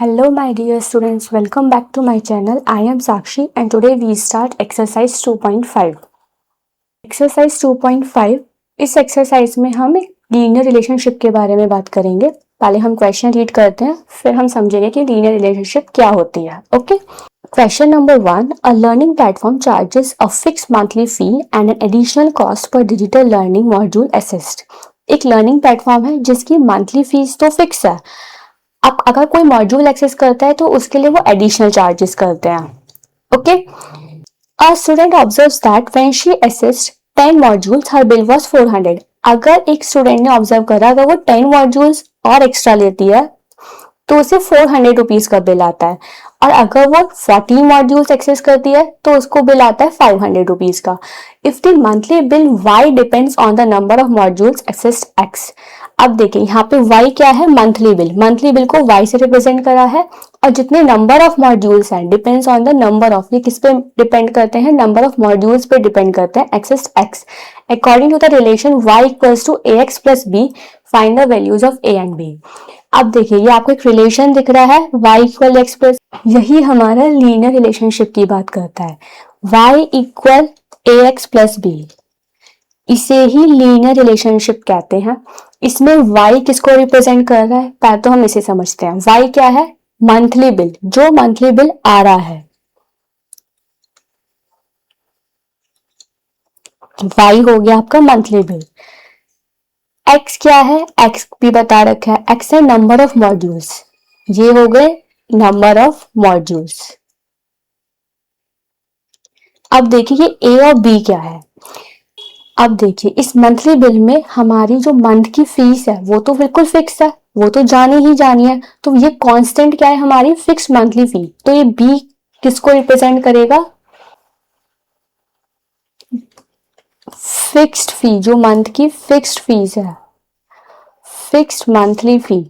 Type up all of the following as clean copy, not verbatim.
Hello my dear students, welcome back to my channel. I am Sakshi and today we start exercise 2.5. Exercise 2.5 इस exercise में हम एक linear relationship के बारे में बात करेंगे। पहले हम क्वेश्चन रीड करते हैं, फिर हम समझेंगे कि लीनियर रिलेशनशिप क्या होती है। Okay, question number 1, a learning platform charges a fix monthly fee and an additional cost per digital learning module assist. एक लर्निंग प्लेटफॉर्म है जिसकी मंथली फीस तो फिक्स है, अब अगर कोई मॉड्यूल एक्सेस करता है तो उसके लिए वो एडिशनल चार्जेस करते हैं। Okay, a student observes that when she assist 10 modules her bill was 400। अगर एक स्टूडेंट ने ऑब्जर्व करा अगर वो 10 मॉड्यूल्स और एक्स्ट्रा लेती है तो उसे 400 रुपीज का बिल आता है, और अगर वो 14 मॉड्यूल्स एक्सेस करती है तो उसको बिल आता है 500 रुपीज का। If the monthly bill y depends on the number of modules accessed x। अब देखिए यहाँ पे y क्या है, मंथली बिल। मंथली बिल को y से रिप्रेजेंट करा है, और जितने नंबर ऑफ मॉड्यूल्स हैं depends on the number of, ये किस पे डिपेंड करते हैं, नंबर ऑफ मॉड्यूल्स पे डिपेंड करते हैं, accessed x। According to the relation y equals to ax plus b, find the values of a and b। अब देखिए ये आपको एक रिलेशन दिख रहा है y इक्वल एक्स प्लस, यही हमारा लीनियर रिलेशनशिप की बात करता है। y इक्वल ए एक्स प्लस बी, इसे ही लीनियर रिलेशनशिप कहते हैं। इसमें y किसको रिप्रेजेंट कर रहा है, पहले तो हम इसे समझते हैं। y क्या है, मंथली बिल, जो मंथली बिल आ रहा है। y हो गया आपका मंथली बिल। x क्या है, x भी बता रखा है, x है नंबर ऑफ मॉड्यूल्स, ये हो गए नंबर ऑफ मॉड्यूल्स। अब देखिए ये a और b क्या है। अब देखिए इस मंथली बिल में हमारी जो मंथ की फीस है वो तो बिल्कुल फिक्स है, वो तो जानी ही जानी है। तो ये कांस्टेंट क्या है, हमारी फिक्स मंथली फी। तो ये b किसको रिप्रेजेंट करेगा, फिक्स्ड फी, जो मंथ की फिक्स्ड फीस है, फिक्स्ड मंथली फी।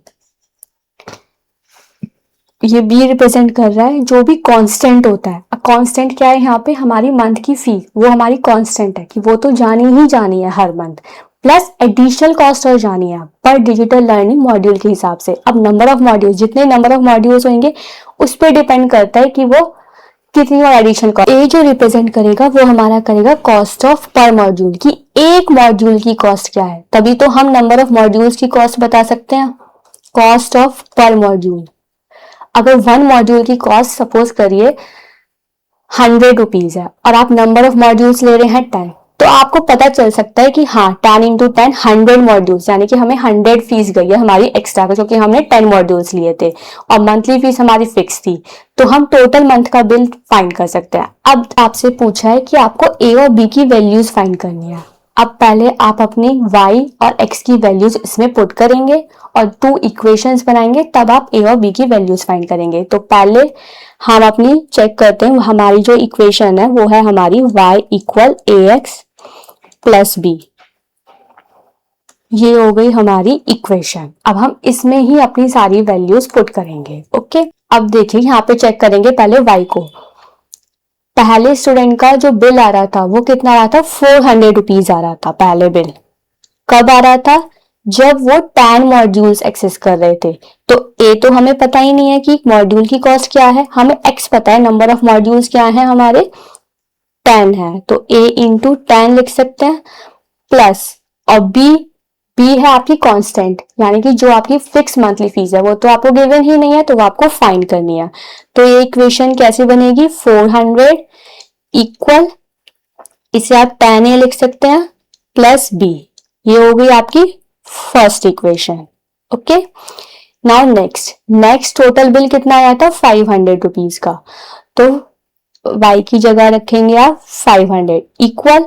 ये बी रिप्रेजेंट कर रहा है जो भी कांस्टेंट होता है। कांस्टेंट क्या है यहाँ पे, हमारी मंथ की फी, वो हमारी कांस्टेंट है कि वो तो जानी ही जानी है हर मंथ, प्लस एडिशनल कॉस्ट और जानी है पर डिजिटल लर्निंग मॉड्यूल के हिसाब से। अब नंबर ऑफ मॉड्यूल्स, जितने नंबर ऑफ मॉड्यूल्स होंगे उस पर डिपेंड करता है कि वो कितनी और एडिशनल कॉस्ट। ए जो रिप्रेजेंट करेगा वो हमारा करेगा कॉस्ट ऑफ पर मॉड्यूल, की एक मॉड्यूल की कॉस्ट क्या है, तभी तो हम नंबर ऑफ मॉड्यूल्स की कॉस्ट बता सकते हैं, कॉस्ट ऑफ पर मॉड्यूल। अगर 1 मॉड्यूल की कॉस्ट सपोज करिए 100 रुपीज है और आप नंबर ऑफ मॉड्यूल्स ले रहे हैं 10, तो आपको पता चल सकता है कि हाँ 10 इंटू 10 100 मॉड्यूल्स, यानी कि हमें 100 फीस गई है हमारी एक्स्ट्रा का, क्योंकि हमने 10 मॉड्यूल्स लिए थे और मंथली फीस हमारी फिक्स थी। तो हम टोटल मंथ का बिल फाइंड कर सकते हैं। अब आपसे पूछा है कि आपको ए और बी की वैल्यूज फाइंड करनी है। अब पहले आप अपनी y और x की वैल्यूज इसमें पुट करेंगे और 2 इक्वेशंस बनाएंगे, तब आप a और b की वैल्यूज फाइंड करेंगे। तो पहले हम अपनी चेक करते हैं, हमारी जो इक्वेशन है वो है हमारी y equal ax plus b, ये हो गई हमारी इक्वेशन। अब हम इसमें ही अपनी सारी वैल्यूज पुट करेंगे। ओके, अब देखिए यहाँ पे चेक करेंगे पहले y को। पहले स्टूडेंट का जो बिल आ रहा था वो कितना आ रहा था, 400 रुपीज आ रहा था पहले बिल। कब आ रहा था, जब वो 10 मॉड्यूल्स एक्सेस कर रहे थे। तो ए तो हमें पता ही नहीं है कि मॉड्यूल की कॉस्ट क्या है, हमें एक्स पता है, नंबर ऑफ मॉड्यूल्स क्या है हमारे 10 है, तो ए इंटू 10 लिख सकते हैं, प्लस और बी है आपकी कांस्टेंट, यानी कि जो आपकी फिक्स मंथली फीस है वो तो आपको गिवन ही नहीं है, तो वो आपको फाइंड करनी है। तो ये इक्वेशन कैसे बनेगी, 400 इक्वल, इसे आप 10a लिख सकते हैं प्लस b, ये हो गई आपकी first equation. Okay, now next total bill कितना आया था, 500 रुपीज का। तो y की जगह रखेंगे आप 500 इक्वल,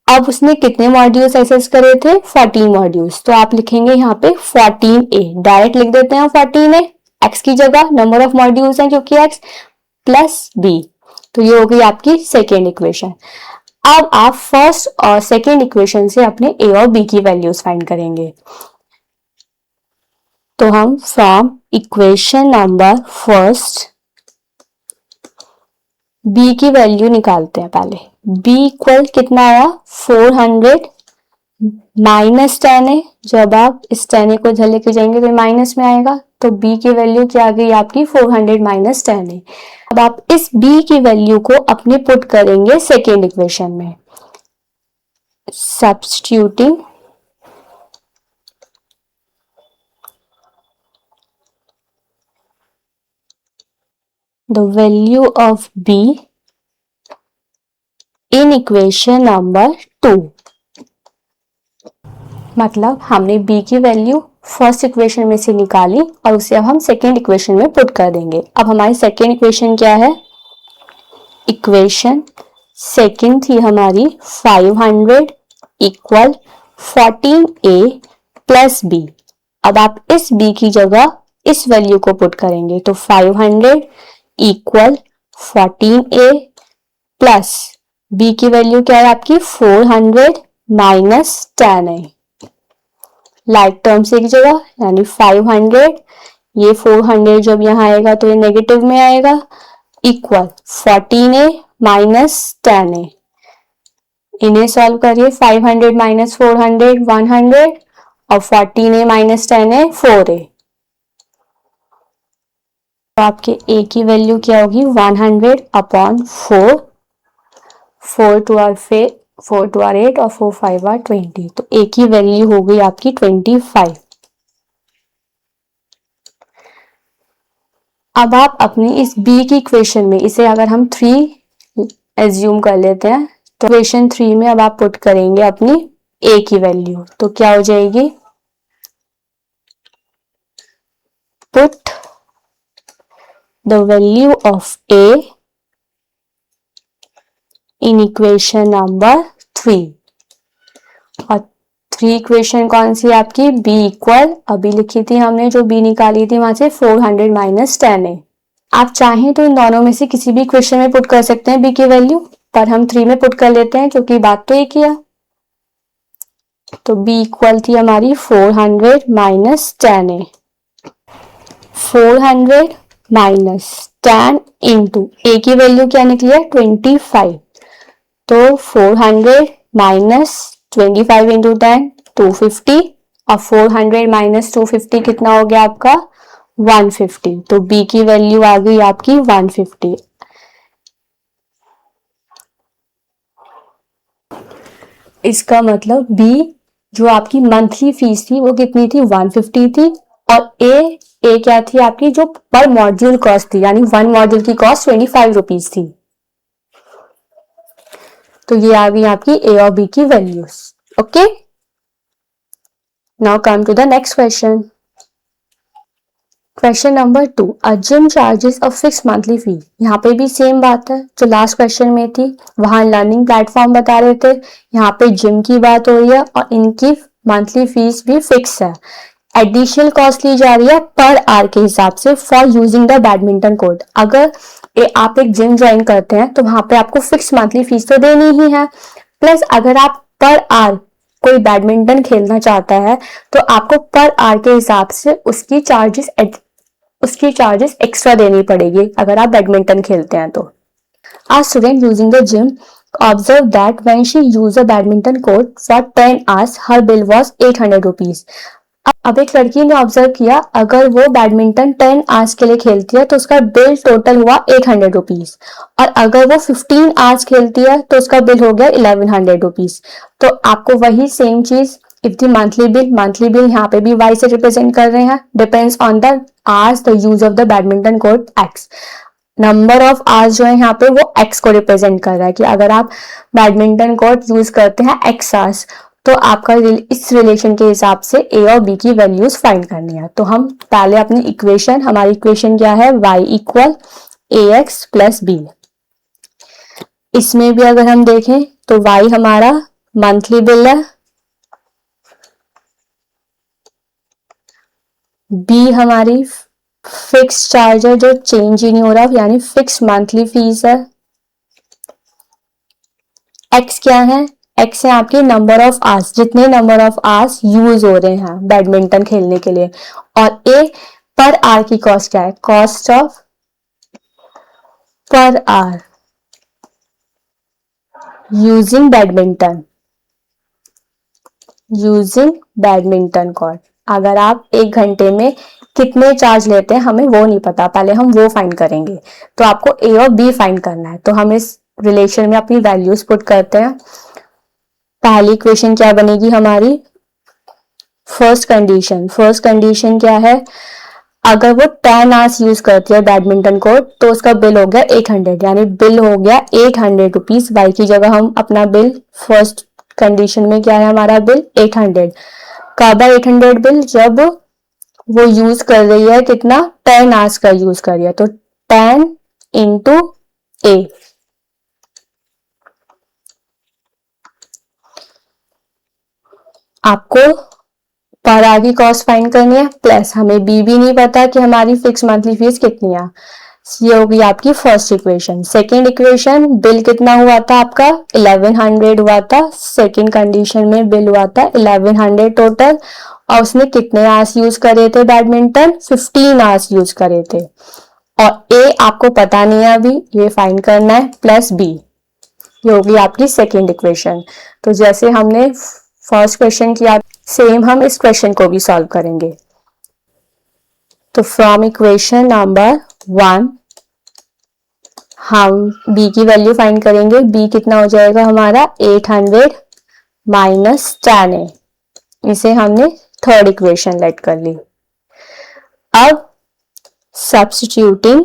अब उसने कितने मॉड्यूल्स एक्सेस करे थे, 14 मॉड्यूल्स, तो आप लिखेंगे यहाँ पे 14a, डायरेक्ट लिख देते हैं 14a, x की जगह नंबर ऑफ मॉड्यूल्स हैं क्योंकि x, प्लस b, तो ये हो गई आपकी सेकेंड इक्वेशन। अब आप फर्स्ट और सेकेंड इक्वेशन से अपने a और b की वैल्यूज फाइंड करेंगे। तो हम from equation number first b की वैल्यू निकालते हैं पहले। b इक्वल कितना आया, 400 माइनस 10a, जब आप इस 10a को इधर लेके जाएंगे तो माइनस में आएगा, तो b की वैल्यू क्या आ गई आपकी 400 माइनस 10 है। अब आप इस b की वैल्यू को अपने पुट करेंगे सेकेंड इक्वेशन में, substituting the value of b in equation number 2। मतलब हमने b की वैल्यू फर्स्ट इक्वेशन में से निकाली और उसे अब हम सेकेंड इक्वेशन में पुट कर देंगे। अब हमारी सेकेंड इक्वेशन क्या है, इक्वेशन सेकेंड थी हमारी 500 इक्वल 14a प्लस b। अब आप इस b की जगह इस वैल्यू को पुट करेंगे तो 500 इक्वल 14a प्लस b की वैल्यू क्या है आपकी 400 माइनस 10 है, लाइक टर्म्स एक जगह यानी 500, ये 400 जब यहाँ आएगा तो ये नेगेटिव में आएगा, इक्वल 14a माइनस 10a। इन्हें सॉल्व करिए, 500 माइनस 400 100 और 14a माइनस 10a 4a। तो आपके a की वैल्यू क्या होगी 100 अपॉन 4, 4 टू आर 8 और 4 5 आर 20। तो a की वैल्यू हो गई आपकी 25। अब आप अपनी इस b की इक्वेशन में इसे अगर हम 3 एज्यूम कर लेते हैं तो इक्वेशन 3 में अब आप पुट करेंगे अपनी a की वैल्यू, तो क्या हो जाएगी, put the value of a in equation number 3। और 3 इक्वेशन कौन सी आपकी, b इक्वल अभी लिखी थी हमने, जो b निकाली थी वहां से 400 माइनस 10 है। आप चाहें तो इन दोनों में से किसी भी इक्वेशन में पुट कर सकते हैं b की वैल्यू, पर हम 3 में पुट कर लेते हैं क्योंकि बात तो एक ही है। तो b इक्वल थी हमारी 400 माइनस 10 है, 400 माइनस 10 इंटू a की वैल्यू क्या निकली है 25। तो 400 माइनस 25 इंटू 10 250 और 400 माइनस 250 कितना हो गया आपका 150। तो b की वैल्यू आ गई आपकी 150। इसका मतलब b जो आपकी मंथली फीस थी वो कितनी थी 150 थी, और a क्या थी आपकी जो पर मॉड्यूल कॉस्ट थी, यानी 1 मॉड्यूल की कॉस्ट 25 रुपीज थी। तो ये आ गई आपकी a और b की values. Okay, now come to the next question. Question number 2, a gym charges a fix monthly fee. यहाँ पे भी सेम बात है जो लास्ट क्वेश्चन में थी, वहां लर्निंग प्लेटफॉर्म बता रहे थे, यहाँ पे जिम की बात हो रही है और इनकी मंथली फीस भी फिक्स है। एडिशनल कॉस्ट ली जा रही है पर आवर के हिसाब से for using the badminton court. अगर आप एक जिम ज्वाइन करते हैं तो वहां पे आपको फिक्स मंथली फीस तो देनी ही है, प्लस अगर आप पर आवर कोई बैडमिंटन खेलना चाहता है तो आपको पर आवर के हिसाब से उसकी चार्जेस एक्स्ट्रा देनी पड़ेगी अगर आप बैडमिंटन खेलते हैं तो। A student using the gym observed that when she used a badminton court for 10 hours, her bill was 800 rupees. अब एक लड़की ने ऑब्जर्व किया, अगर वो बैडमिंटन 10 आवर्स के लिए खेलती है तो उसका बिल टोटल हुआ 800 रुपीज, और अगर वो 15 आवर्स खेलती है तो उसका बिल हो गया 1100 रुपीज। तो आपको वही सेम चीज इफ द मंथली बिल यहाँ पे भी वाई से रिप्रेजेंट कर रहे हैं, depends on the hours the use of the badminton court x. Number of hours जो है यहाँ पे वो एक्स को रिप्रेजेंट कर रहा है कि अगर आप बैडमिंटन कोर्ट यूज करते हैं एक्स आवर्स तो आपका इस रिलेशन के हिसाब से ए और बी की वैल्यूज फाइंड करनी है। तो हम पहले अपनी इक्वेशन, हमारी इक्वेशन क्या है y इक्वल ए एक्स प्लस बी। इसमें भी अगर हम देखें तो y हमारा मंथली बिल है, b हमारी फिक्स चार्ज है जो चेंज ही नहीं हो रहा यानी फिक्स मंथली फीस है, x क्या है, x है आपके नंबर ऑफ आवर्स, जितने नंबर ऑफ आवर्स यूज हो रहे हैं बैडमिंटन खेलने के लिए, और a पर आवर की कॉस्ट क्या है, cost of per hour using badminton court. अगर आप 1 घंटे में कितने चार्ज लेते हैं हमें वो नहीं पता, पहले हम वो फाइंड करेंगे। तो आपको ए और बी फाइंड करना है। तो हम इस रिलेशन में अपनी वैल्यूज पुट करते हैं। पहली इक्वेशन क्या बनेगी हमारी, फर्स्ट कंडीशन क्या है, अगर वो 10 आवर्स यूज करती है बैडमिंटन कोर्ट तो उसका बिल हो गया 800, यानी बिल हो गया 800 रुपीज। वाई की जगह हम अपना बिल, फर्स्ट कंडीशन में क्या है हमारा बिल 800। कब है 800 बिल, जब वो यूज कर रही है कितना, 10 आवर्स का यूज कर रही है। तो 10 इंटू ए, आपको पर आवर की कॉस्ट फाइंड करनी है, प्लस हमें बी भी नहीं पता कि हमारी फिक्स मंथली फीस कितनी है। ये होगी आपकी first equation. Second equation, bill कितना हुआ था आपका 1100 हुआ था। सेकेंड कंडीशन में बिल हुआ था 1100 टोटल, और उसने कितने आवर्स यूज करे थे बैडमिंटन, 15 आवर्स यूज करे थे। और ए आपको पता नहीं है अभी, ये फाइंड करना है, प्लस बी, ये होगी आपकी सेकेंड इक्वेशन। तो जैसे हमने फर्स्ट क्वेश्चन किया, सेम हम इस क्वेश्चन को भी सॉल्व करेंगे। तो फ्रॉम इक्वेशन नंबर 1 हम b की वैल्यू फाइंड करेंगे। b कितना हो जाएगा हमारा 800 माइनस 10a, इसे हमने थर्ड इक्वेशन लेट कर ली। अब substituting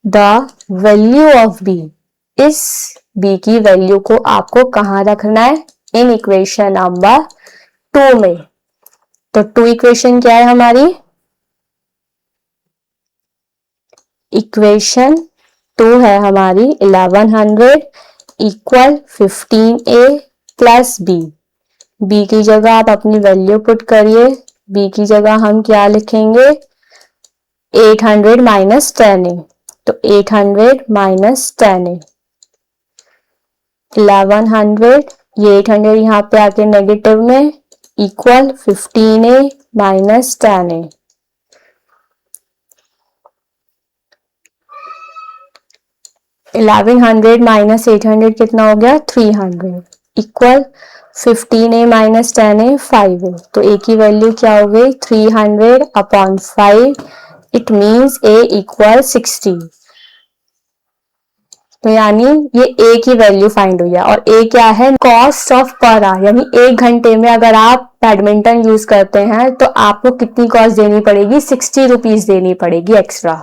the value of b, इस b की वैल्यू को आपको कहां रखना है, इन इक्वेशन नंबर 2 में। तो 2 इक्वेशन क्या है हमारी, इक्वेशन 2 है हमारी 1100 equal 15a plus b। b की जगह आप अपनी वैल्यू पुट करिए। b की जगह हम क्या लिखेंगे, 800 माइनस 10a। तो 800 माइनस 10a, 1100, ये 800 यहाँ पे आके नेगेटिव में, equal 15a minus 10a। 1100 minus 800 कितना हो गया 300, equal 15a minus 10a 5a। तो a की वैल्यू क्या हो गई 300 upon 5, it means a equal 60। तो यानी ये a की वैल्यू फाइंड हुई है। और a क्या है, कॉस्ट ऑफ पर आवर, यानी 1 घंटे में अगर आप बैडमिंटन यूज करते हैं तो आपको कितनी कॉस्ट देनी पड़ेगी, 60 रुपीज देनी पड़ेगी एक्स्ट्रा।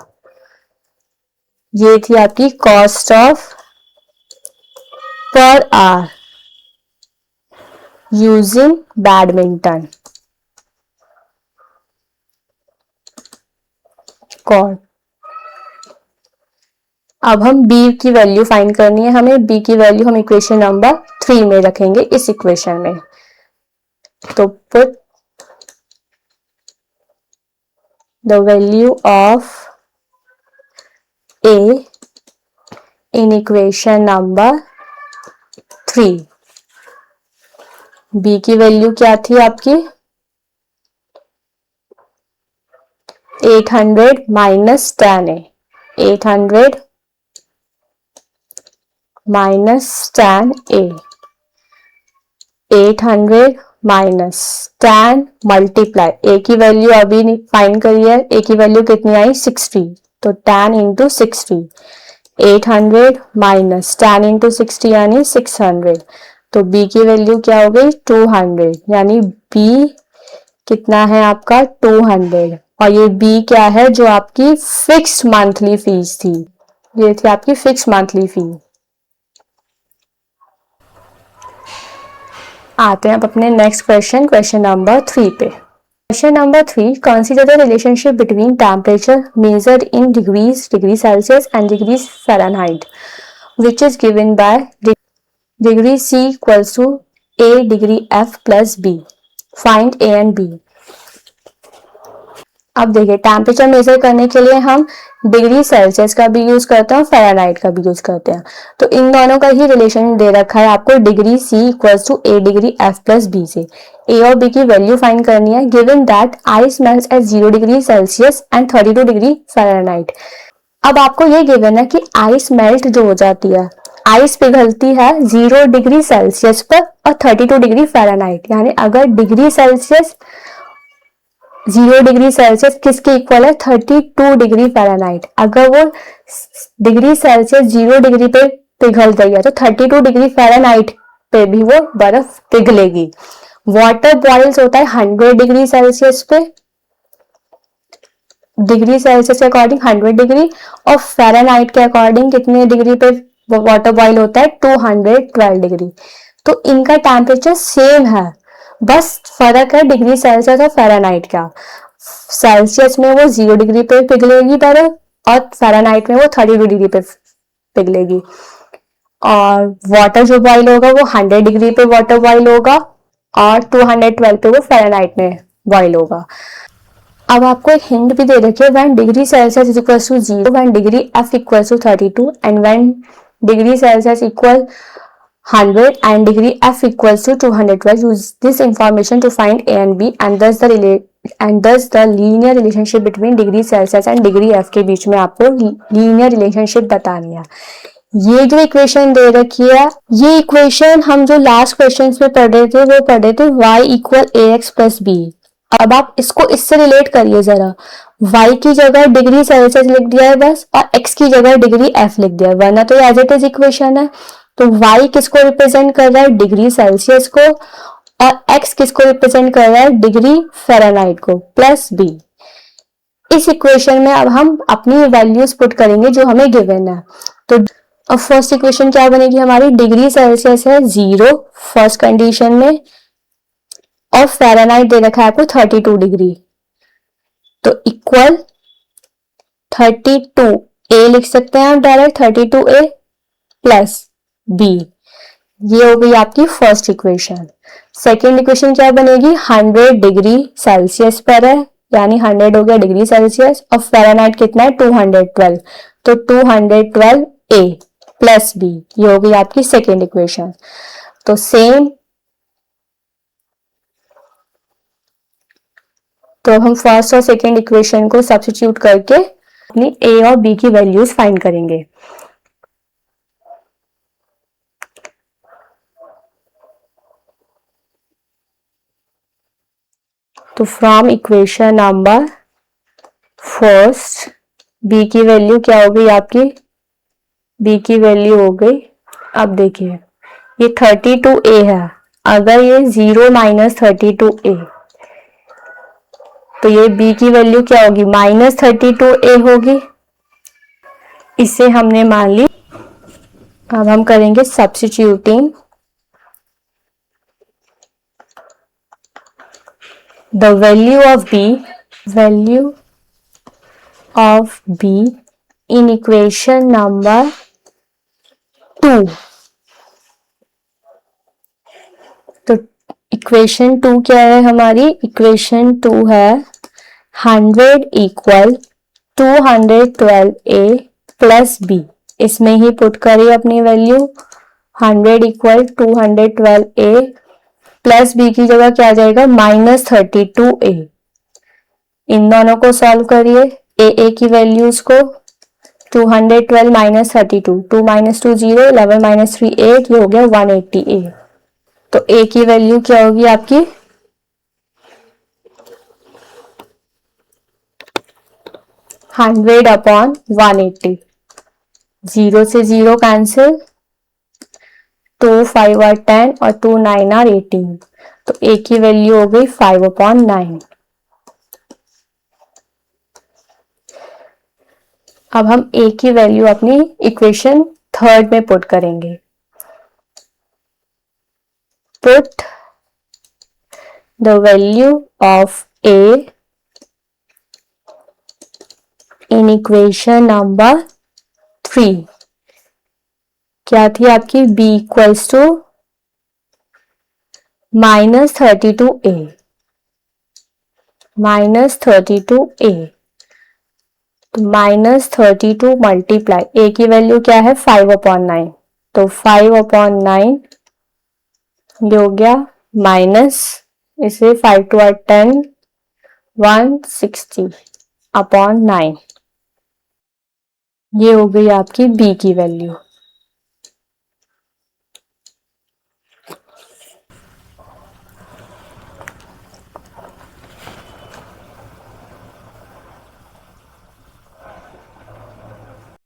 ये थी आपकी cost of per hour using badminton court. अब हम b की वैल्यू फाइंड करनी है हमें। b की वैल्यू हम इक्वेशन नंबर 3 में रखेंगे, इस इक्वेशन में। तो put the value of a in equation number 3। b की वैल्यू क्या थी आपकी 800 minus 10a, 800 minus 10a, 800 minus 10 multiply, a की वैल्यू अभी नहीं फाइंड करी है, a की वैल्यू कितनी आई 60। तो 10 इंटू 60, 800 माइनस 10 इंटू 60 यानी 600। तो b की वैल्यू क्या हो गई 200, यानी b कितना है आपका 200। और ये b क्या है, जो आपकी फिक्स्ड मंथली फीस थी, ये थी आपकी फिक्स्ड मंथली फी। आते हैं अब अपने नेक्स्ट क्वेश्चन, क्वेश्चन नंबर 3 पे। Question number 3, consider the relationship between temperature measured in degrees, degree Celsius and degrees Fahrenheit, which is given by degree C equals to A degree F plus B. Find A and B. अब देखिए, temperature measure करने के लिए हम degree Celsius का भी use करते हैं और फ़ारेनहाइट का भी यूज करते हैं। तो इन दोनों का ही रिलेशन दे रखा है आपको, degree C equals to A degree F plus B से। A और B की वैल्यू फाइंड करनी है, given that ice melts at 0 degree Celsius and 32 degree Fahrenheit. अब आपको ये गिवन है कि आइस मेल्ट जो हो जाती है आइस पिघलती है 0 डिग्री सेल्सियस पर और 32 डिग्री फ़ारेनहाइट, यानी अगर डिग्री सेल्सियस 0 डिग्री सेल्सियस किसके इक्वल है, 32 डिग्री फ़ारेनहाइट। अगर वो डिग्री सेल्सियस 0 डिग्री पे पिघल गई है तो 32 डिग्री फ़ारेनहाइट पे भी वो बर्फ पिघलेगी। वाटर बॉइल्स होता है 100 डिग्री सेल्सियस पे, डिग्री सेल्सियस के अकॉर्डिंग 100 डिग्री, और फ़ारेनहाइट के अकॉर्डिंग कितने डिग्री पे वाटर बॉईल होता है, 212 डिग्री। तो इनका टेम्परेचर सेम है, बस फर्क है डिग्री सेल्सियस और फ़ारेनहाइट का। सेल्सियस में वो 0 डिग्री पे पिघलेगी बर्फ और फ़ारेनहाइट में वो 32 डिग्री पे पिघलेगी। और वाटर जो बॉईल होगा वो 100 डिग्री पे वाटर बॉईल होगा और 212 पे वो फ़ारेनहाइट में बॉईल होगा। अब आपको एक हिंट भी दे रखी है, when degree Celsius is equal to 0, when degree F equal to 32 and when degree Celsius equal 100 and degree f equals to 212. Use this information to find a and b and thus the linear relationship between degree Celsius and degree f के बीच में आपको linear relationship बतानी है। ये जो equation दे रखी है, ये इक्वेशन हम जो लास्ट क्वेश्चन में पढ़ रहे थे वो पढ़े थे y इक्वल ए एक्स प्लस बी। अब आप इसको इससे रिलेट करिए जरा, y की जगह डिग्री सेल्सियस लिख दिया है बस और x की जगह डिग्री f लिख दिया है, वरना तो एज इट इज इक्वेशन है। तो y किसको रिप्रेजेंट कर रहा है, डिग्री सेल्सियस को, और x किसको रिप्रेजेंट कर रहा है, डिग्री फ़ारेनहाइट को, प्लस b। इस इक्वेशन में अब हम अपनी वैल्यूज पुट करेंगे जो हमें गिवन है। तो अब फर्स्ट इक्वेशन क्या बनेगी हमारी, डिग्री सेल्सियस है 0 फर्स्ट कंडीशन में और फ़ारेनहाइट दे रखा है आपको 32 डिग्री, तो इक्वल 32 ए लिख सकते हैं आप डायरेक्ट, 32 ए प्लस बी। ये हो गई आपकी फर्स्ट इक्वेशन। सेकेंड इक्वेशन क्या बनेगी, 100 डिग्री सेल्सियस पर है, यानी 100 हो गया डिग्री सेल्सियस और फ़ारेनहाइट कितना है 212, तो 212 ए प्लस बी। ये हो गई आपकी सेकेंड इक्वेशन। तो सेम, तो हम फर्स्ट और सेकेंड इक्वेशन को सब्स्टिट्यूट करके अपनी ए और बी की वैल्यूज फाइंड करेंगे। तो from equation number first b की वैल्यू क्या हो गई आपकी, बी की वैल्यू हो गई, अब देखिए ये 32a है, अगर ये 0 माइनस 32a तो ये b की वैल्यू क्या होगी, माइनस 32a होगी। इसे हमने मान ली। अब हम करेंगे substituting the value of b in equation number 2। तो इक्वेशन 2 क्या है हमारी, इक्वेशन 2 है 100 इक्वल 212a प्लस b। इसमें ही पुट करिए अपनी value, 100 equal 212a plus b की जगह क्या आ जाएगा, माइनस 32a। इन दोनों को सॉल्व करिए, a की वैल्यूज को, 212 माइनस 32, 2 माइनस 2 0, 11 माइनस 3 8, ये हो गया 180a। तो a की वैल्यू क्या होगी आपकी, 100 अपॉन 180, 0 से 0 कैंसिल, 2 5 और 10 और 2 9 और 18, तो a की वैल्यू हो गई 5 अपॉन 9। अब हम a की वैल्यू अपनी इक्वेशन थर्ड में पुट करेंगे। Put the value of a in equation number 3। क्या थी आपकी, b equals to minus 32a, minus 32a, तो माइनस 32 मल्टीप्लाई a की वैल्यू क्या है 5 अपॉन 9, तो 5 अपॉन 9 ये हो गया माइनस, इसे 5 टू 10, 160 अपॉन 9, ये हो गई आपकी b की वैल्यू।